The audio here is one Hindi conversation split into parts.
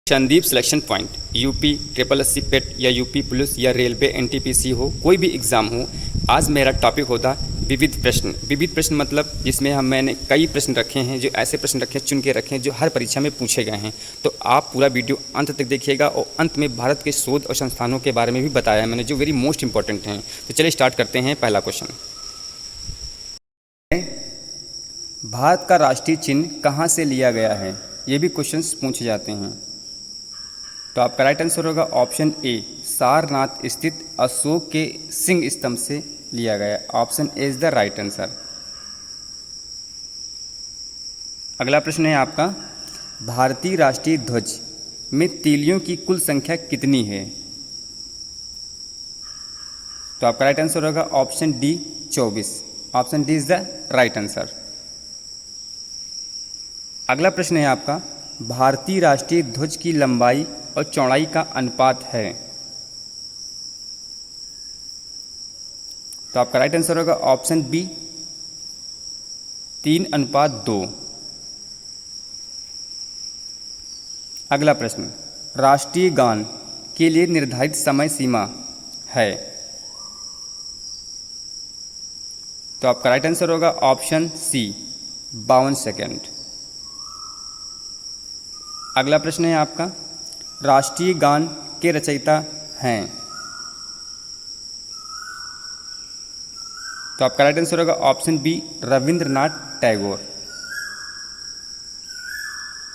Sandeep selection point UP triple S C PET या यूपी पुलिस या रेलवे एनटीपीसी हो, कोई भी एग्ज़ाम हो। आज मेरा टॉपिक होता विविध प्रश्न। विविध प्रश्न मतलब जिसमें मैंने कई प्रश्न रखे हैं, जो ऐसे प्रश्न रखे हैं, चुन के रखे हैं जो हर परीक्षा में पूछे गए हैं। तो आप पूरा वीडियो अंत तक देखिएगा और अंत में भारत के शोध और संस्थानों के बारे में भी बताया है मैंने, जो वेरी मोस्ट इंपॉर्टेंट हैं। तो चलिए स्टार्ट करते हैं। पहला क्वेश्चन, भारत का राष्ट्रीय चिन्ह कहाँ से लिया गया है? ये भी क्वेश्चंस पूछे जाते हैं। तो आपका राइट आंसर होगा ऑप्शन ए, सारनाथ स्थित अशोक के सिंह स्तंभ से लिया गया। Option A is the right answer. अगला प्रश्न है आपका, भारतीय राष्ट्रीय ध्वज में तीलियों की कुल संख्या कितनी है? तो आपका राइट आंसर होगा option D 24। Option D is the right answer. अगला प्रश्न है आपका, भारतीय राष्ट्रीय ध्वज की लंबाई और चौड़ाई का अनुपात है? तो आपका राइट आंसर होगा ऑप्शन बी 3:2। अगला प्रश्न, राष्ट्रीय गान के लिए निर्धारित समय सीमा है? तो आपका राइट आंसर होगा ऑप्शन सी 52 सेकेंड। अगला प्रश्न है आपका, राष्ट्रीय गान के रचयिता हैं? तो आपका राइट आंसर होगा ऑप्शन बी रविंद्रनाथ टैगोर।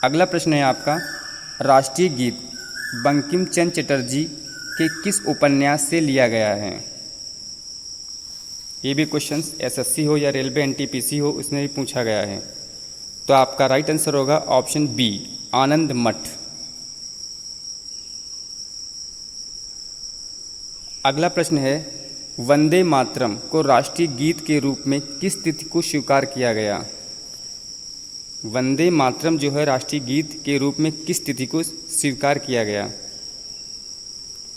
अगला प्रश्न है आपका, राष्ट्रीय गीत बंकिम चंद्र चटर्जी के किस उपन्यास से लिया गया है? ये भी क्वेश्चंस एसएससी हो या रेलवे एनटीपीसी हो, उसमें भी पूछा गया है। तो आपका राइट आंसर होगा ऑप्शन बी आनंद मठ। अगला प्रश्न है, वंदे मातरम को राष्ट्रीय गीत के रूप में किस तिथि को स्वीकार किया गया? वंदे मातरम जो है राष्ट्रीय गीत के रूप में किस तिथि को स्वीकार किया गया?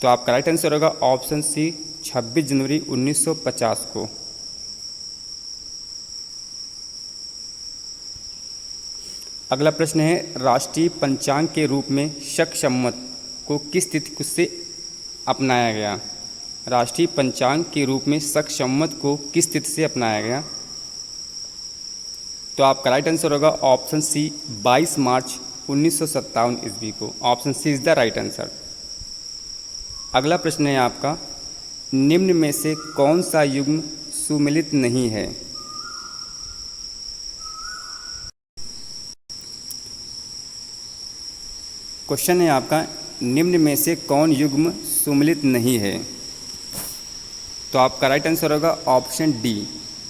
तो आपका राइट आंसर होगा ऑप्शन सी 26 जनवरी 1950 को। अगला प्रश्न है, राष्ट्रीय पंचांग के रूप में शक संवत को किस तिथि से अपनाया गया? राष्ट्रीय पंचांग के रूप में शक संवत को किस तिथि से अपनाया गया? तो आपका राइट आंसर होगा ऑप्शन सी 22 मार्च 1957 ईस्वी को। Option C is the right answer. अगला प्रश्न है आपका, निम्न में से कौन सा युग्म सुमेलित नहीं है? क्वेश्चन है आपका, निम्न में से कौन युग्म सुमेलित नहीं है? तो आपका राइट आंसर होगा ऑप्शन डी,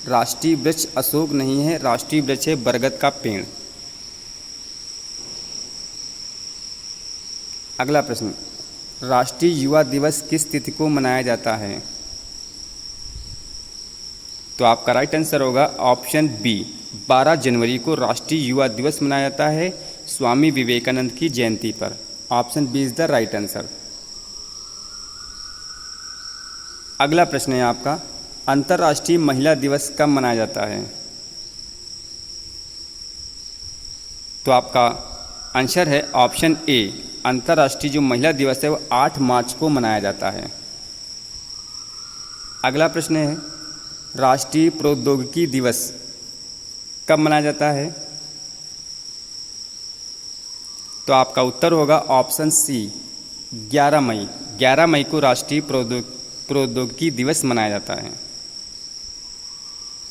राष्ट्रीय वृक्ष अशोक नहीं है, राष्ट्रीय वृक्ष है बरगद का पेड़। अगला प्रश्न, राष्ट्रीय युवा दिवस किस तिथि को मनाया जाता है? तो आपका राइट आंसर होगा ऑप्शन बी 12 जनवरी को राष्ट्रीय युवा दिवस मनाया जाता है, स्वामी विवेकानंद की जयंती पर। Option B is the right answer. अगला प्रश्न है आपका, अंतर्राष्ट्रीय महिला दिवस कब मनाया जाता है? तो आपका आंसर है ऑप्शन ए, अंतर्राष्ट्रीय जो महिला दिवस है वो 8 मार्च को मनाया जाता है। अगला प्रश्न है, राष्ट्रीय प्रौद्योगिकी दिवस कब मनाया जाता है? तो आपका उत्तर होगा ऑप्शन सी 11 मई। 11 मई को राष्ट्रीय प्रौद्योगिकी दिवस मनाया जाता है।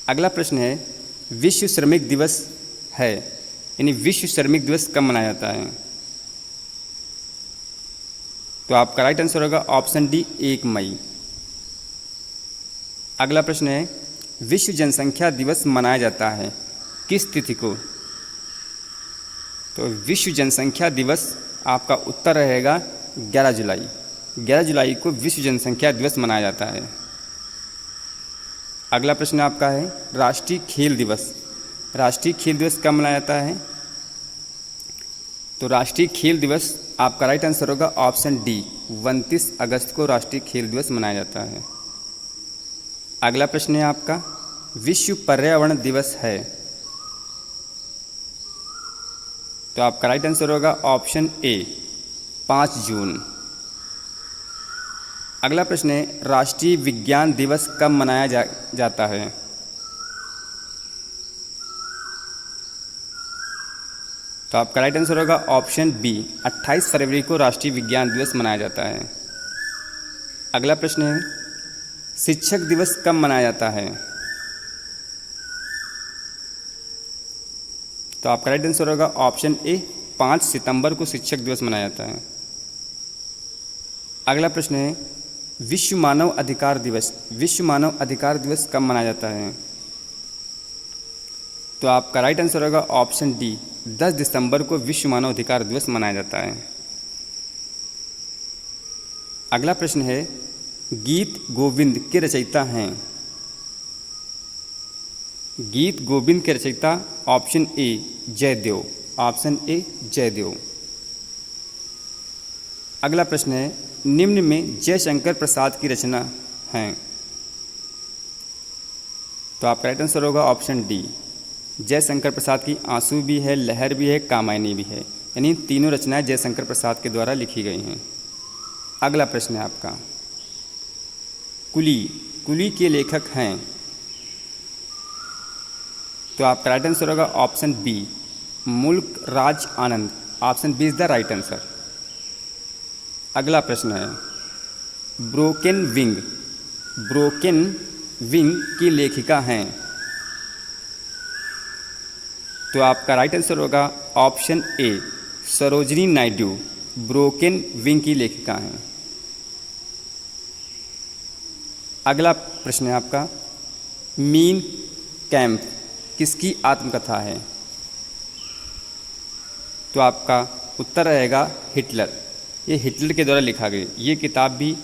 अगला प्रश्न है, विश्व श्रमिक दिवस है, यानी विश्व श्रमिक दिवस कब मनाया जाता है? तो आपका राइट आंसर होगा ऑप्शन डी 1 मई। अगला प्रश्न है, विश्व जनसंख्या दिवस मनाया जाता है किस तिथि को? तो विश्व जनसंख्या दिवस आपका उत्तर रहेगा 11 जुलाई। 11 जुलाई को विश्व जनसंख्या दिवस मनाया जाता है। अगला प्रश्न आपका है, राष्ट्रीय खेल दिवस। राष्ट्रीय खेल दिवस कब मनाया जाता है? तो राष्ट्रीय खेल दिवस आपका राइट आंसर होगा ऑप्शन डी 29 अगस्त को राष्ट्रीय खेल दिवस मनाया जाता है। अगला प्रश्न है आपका, विश्व पर्यावरण दिवस है? तो आपका राइट आंसर होगा ऑप्शन ए 5 जून। अगला प्रश्न है, राष्ट्रीय विज्ञान दिवस कब मनाया जाता है? तो आपका राइट आंसर होगा ऑप्शन बी, 28 फरवरी को राष्ट्रीय विज्ञान दिवस मनाया जाता है। अगला प्रश्न है, शिक्षक दिवस कब मनाया जाता है? तो आपका राइट आंसर होगा ऑप्शन ए, 5 सितंबर को शिक्षक दिवस मनाया जाता है। अगला प्रश्न है, विश्व मानव अधिकार दिवस कब मनाया जाता है? तो आपका राइट आंसर होगा ऑप्शन डी, 10 दिसंबर को विश्व मानव अधिकार दिवस मनाया जाता है। अगला प्रश्न है, गीत गोविंद के रचयिता हैं? गीत गोविंद के रचयिता option A Jayadeva, option A Jayadeva. अगला प्रश्न है, निम्न में जयशंकर प्रसाद की रचना है? तो आपका राइट आंसर होगा ऑप्शन डी, जयशंकर प्रसाद की आंसू भी है, लहर भी है, कामायनी भी है, यानी तीनों रचनाएं जयशंकर प्रसाद के द्वारा लिखी गई हैं। अगला प्रश्न है आपका, कुली के लेखक हैं? तो आपका राइट आंसर होगा option B, Mulk Raj Anand, option B is the right answer. अगला प्रश्न है, ब्रोकन विंग की लेखिका हैं? तो आपका राइट आंसर होगा option A, Sarojini Naidu broken wing की लेखिका हैं। अगला प्रश्न है आपका, मीन कैम्प किसकी आत्मकथा है? तो आपका उत्तर रहेगा हिटलर, ये हिटलर के द्वारा लिखा गया। ये किताब भी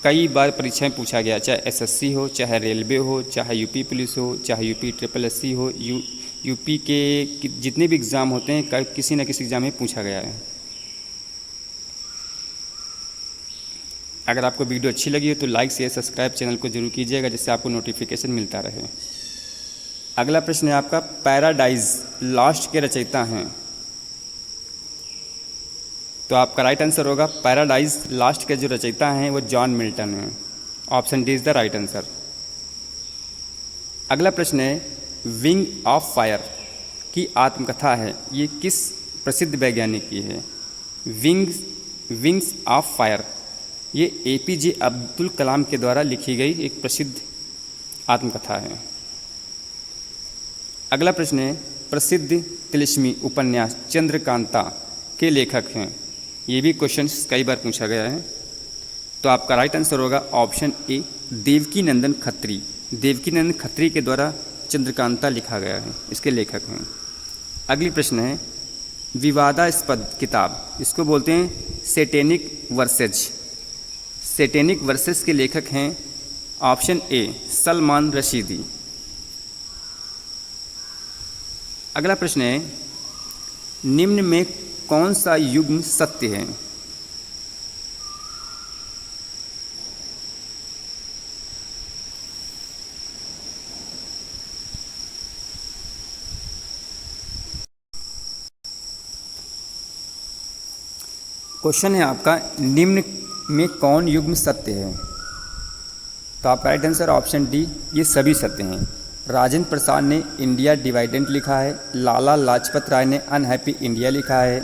कई बार परीक्षा में पूछा गया, चाहे एसएससी हो, चाहे रेलवे हो, चाहे यूपी पुलिस हो, चाहे यूपी SSSC हो, यूपी के जितने भी एग्ज़ाम होते हैं किसी न किसी एग्ज़ाम में पूछा गया है। अगर आपको वीडियो अच्छी लगी हो तो लाइक शेयर सब्सक्राइब चैनल को जरूर कीजिएगा, जिससे आपको नोटिफिकेशन मिलता रहे। अगला प्रश्न है आपका, पैराडाइज लॉस्ट के रचयिता हैं? तो आपका राइट आंसर होगा पैराडाइज लॉस्ट के जो रचयिता हैं वो जॉन मिल्टन हैं, option D is the right answer. अगला प्रश्न है, विंग ऑफ फायर की आत्मकथा है, ये किस प्रसिद्ध वैज्ञानिक की है? विंग्स ऑफ फायर ये APJ अब्दुल कलाम के द्वारा लिखी गई एक प्रसिद्ध आत्मकथा है। अगला प्रश्न है, प्रसिद्ध तिलिस्मी उपन्यास चंद्रकांता के लेखक हैं? ये भी क्वेश्चन कई बार पूछा गया है। तो आपका राइट आंसर होगा ऑप्शन ए, देवकीनंदन खत्री। देवकीनंदन खत्री के द्वारा चंद्रकांता लिखा गया है, इसके लेखक हैं। अगली प्रश्न है, विवादास्पद किताब इसको बोलते हैं सेटेनिक वर्सेज। सेटेनिक वर्सेस के लेखक हैं ऑप्शन ए, सलमान रशीदी। अगला प्रश्न है, निम्न में कौन सा युग्म सत्य है? क्वेश्चन है आपका, निम्न में कौन युग्म सत्य है? तो आपका राइट आंसर ऑप्शन डी, ये सभी सत्य हैं। राजेंद्र प्रसाद ने इंडिया डिवाइडेंट लिखा है, लाला लाजपत राय ने अनहैप्पी इंडिया लिखा है,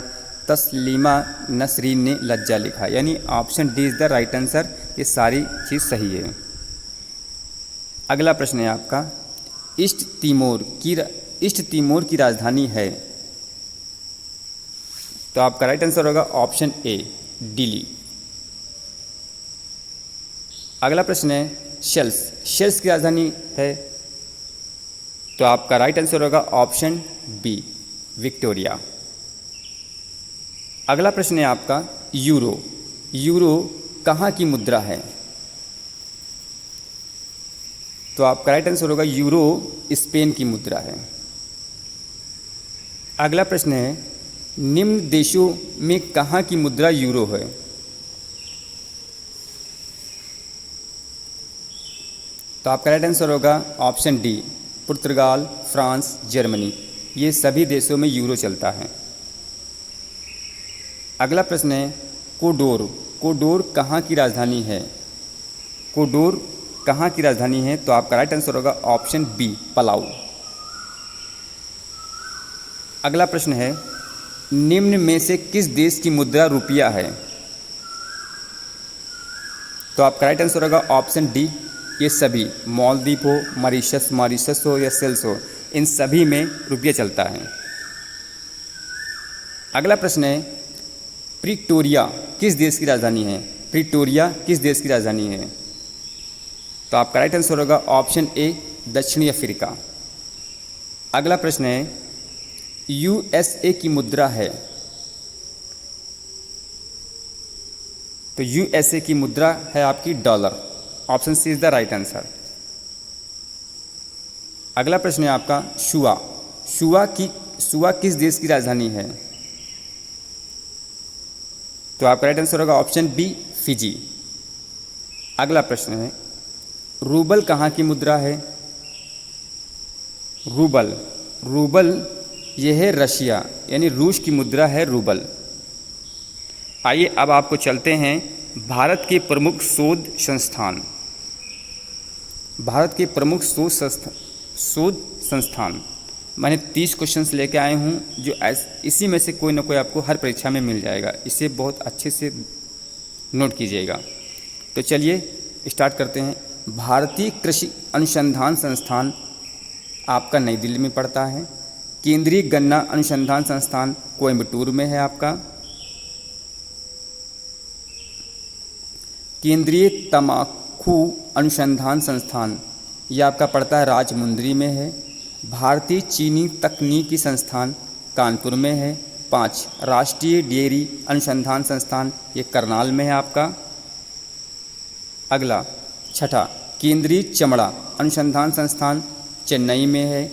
तस्लीमा नसरीन ने लज्जा लिखा है, यानी option D is the right answer, ये सारी चीज़ सही है। अगला प्रश्न है आपका, ईस्ट तिमोर की राजधानी है? तो आपका राइट आंसर होगा ऑप्शन ए, दिल्ली। अगला प्रश्न है, शेल्स की राजधानी है? तो आपका राइट आंसर होगा ऑप्शन बी, विक्टोरिया। अगला प्रश्न है आपका, यूरो कहाँ की मुद्रा है? तो आपका राइट आंसर होगा यूरो स्पेन की मुद्रा है। अगला प्रश्न है, निम्न देशों में कहाँ की मुद्रा यूरो है? तो आपका राइट आंसर होगा ऑप्शन डी, पुर्तगाल, फ्रांस, जर्मनी, ये सभी देशों में यूरो चलता है। अगला प्रश्न है, कोडोर, कोडोर कहाँ की राजधानी है? कोडोर कहाँ की राजधानी है? तो आपका राइट आंसर होगा ऑप्शन बी, पलाऊ। अगला प्रश्न है, निम्न में से किस देश की मुद्रा रुपया है? तो आपका राइट आंसर होगा ऑप्शन डी, ये सभी, मालदीव हो, मॉरिशस हो या सेल्स हो, इन सभी में रुपया चलता है। अगला प्रश्न है, प्रिटोरिया किस देश की राजधानी है? प्रिटोरिया किस देश की राजधानी है? तो आपका राइट आंसर होगा ऑप्शन ए, दक्षिणी अफ्रीका। अगला प्रश्न है, यूएसए की मुद्रा है? तो यूएसए की मुद्रा है आपकी dollar. Option C is the right answer. अगला प्रश्न है आपका, शुआ, शुआ किस देश की राजधानी है? तो आपका राइट आंसर होगा ऑप्शन बी, फिजी। अगला प्रश्न है, रूबल कहाँ की मुद्रा है? रूबल यह है रशिया, यानी रूस की मुद्रा है रूबल। आइए अब आपको चलते हैं भारत के प्रमुख शोध संस्थान। भारत के प्रमुख शोध संस्थान मैंने 30 क्वेश्चंस लेके आए हूँ, जो इसी में से कोई ना कोई आपको हर परीक्षा में मिल जाएगा। इसे बहुत अच्छे से नोट कीजिएगा। तो चलिए स्टार्ट करते हैं। भारतीय कृषि अनुसंधान संस्थान आपका नई दिल्ली में पड़ता है। केंद्रीय गन्ना अनुसंधान संस्थान कोयम्बटूर में है आपका। केंद्रीय तंबाकू अनुसंधान संस्थान ये आपका पड़ता है राजमुंदरी में है। भारतीय चीनी तकनीकी संस्थान कानपुर में है। 5 राष्ट्रीय डेयरी अनुसंधान संस्थान ये करनाल में है आपका। अगला 6 केंद्रीय चमड़ा अनुसंधान संस्थान चेन्नई में है।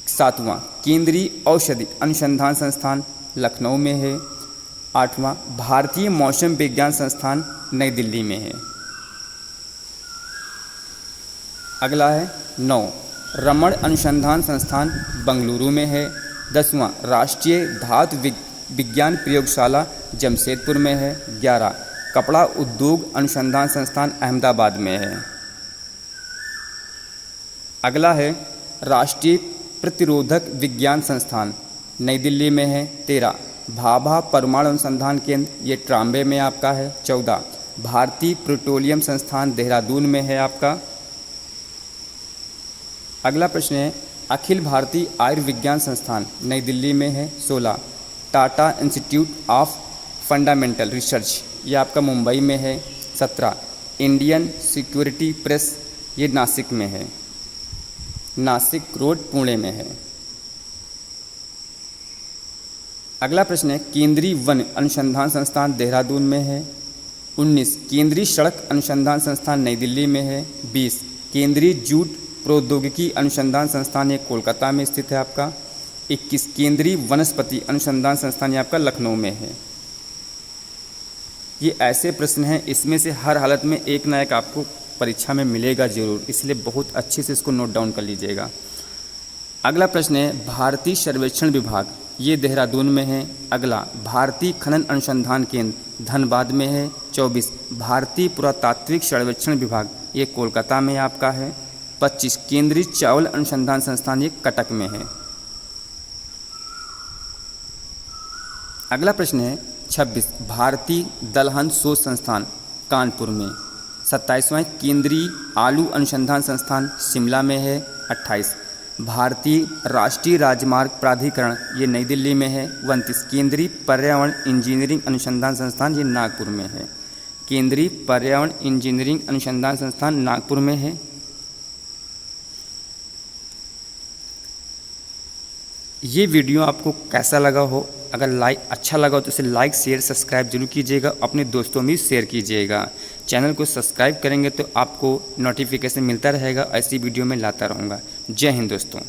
7वां केंद्रीय औषधि अनुसंधान संस्थान लखनऊ में है। 8वां भारतीय मौसम विज्ञान संस्थान नई दिल्ली में है। अगला है 9 रमण अनुसंधान संस्थान बंगलुरु में है। 10वां राष्ट्रीय धातु विज्ञान प्रयोगशाला जमशेदपुर में है। 11 कपड़ा उद्योग अनुसंधान संस्थान अहमदाबाद में है। अगला है राष्ट्रीय प्रतिरोधक विज्ञान संस्थान नई दिल्ली में है। 13 भाभा परमाणु अनुसंधान केंद्र ये ट्राम्बे में आपका है। 14 भारतीय पेट्रोलियम संस्थान देहरादून में है आपका। अगला प्रश्न है अखिल भारतीय आयुर्विज्ञान संस्थान नई दिल्ली में है। 16 Tata institute of fundamental research ये आपका मुंबई में है। 17 इंडियन सिक्योरिटी प्रेस ये नासिक में है, नासिक रोड पुणे में है। अगला प्रश्न है केंद्रीय वन अनुसंधान संस्थान देहरादून में है। 19 केंद्रीय सड़क अनुसंधान संस्थान नई दिल्ली में है। 20 केंद्रीय जूट प्रौद्योगिकी अनुसंधान संस्थान ये कोलकाता में स्थित है आपका। 21 केंद्रीय वनस्पति अनुसंधान संस्थान ये आपका लखनऊ में है। ये ऐसे प्रश्न हैं, इसमें से हर हालत में एक ना एक आपको परीक्षा में मिलेगा जरूर, इसलिए बहुत अच्छे से इसको नोट डाउन कर लीजिएगा। अगला प्रश्न है भारतीय सर्वेक्षण विभाग ये देहरादून में है। अगला भारतीय खनन अनुसंधान केंद्र धनबाद में है। 24 भारतीय पुरातात्विक सर्वेक्षण विभाग ये कोलकाता में आपका है। 25 केंद्रीय चावल अनुसंधान संस्थान ये कटक में है। अगला प्रश्न है 26 भारतीय दलहन शोध संस्थान कानपुर में। 27वां केंद्रीय आलू अनुसंधान संस्थान शिमला में है। 28 भारतीय राष्ट्रीय राजमार्ग प्राधिकरण ये नई दिल्ली में है। 29 केंद्रीय पर्यावरण इंजीनियरिंग अनुसंधान संस्थान ये नागपुर में है। केंद्रीय पर्यावरण इंजीनियरिंग अनुसंधान संस्थान नागपुर में है। ये वीडियो आपको कैसा लगा हो, अगर अच्छा लगा हो तो इसे लाइक शेयर सब्सक्राइब जरूर कीजिएगा, अपने दोस्तों में शेयर कीजिएगा। चैनल को सब्सक्राइब करेंगे तो आपको नोटिफिकेशन मिलता रहेगा, ऐसी वीडियो में लाता रहूँगा। जय हिंद दोस्तों।